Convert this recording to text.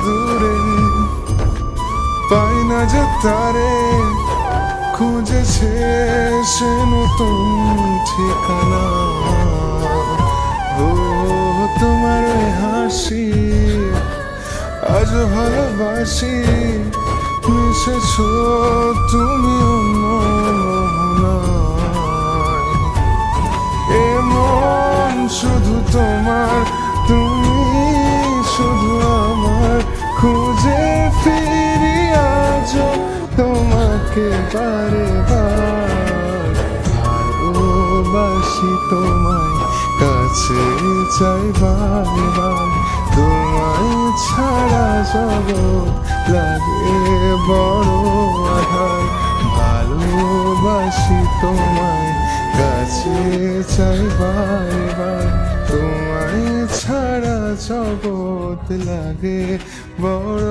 দূরে, পাই না যে তারে, খুঁজেছে সে নতুন ঠিকানা। ও তোমার ওই হাসি আজ ভালোবাসি, মিশেছ তুমি অন্য মোহনায়। এমন শুধু তোমার, তুমি শুধু আমার, খুঁজে ফিরি আজ তোমাকে বারে বার। ভালোবাসি তোমায়, কাছে চাই বারে বার, তোমায় ছাড়া জগৎ লাগে বড় আধার। ভালোবাসি তোমায়, কাছে চাই বারে বার, তোমায় ছাড়া জগৎ লাগে বড়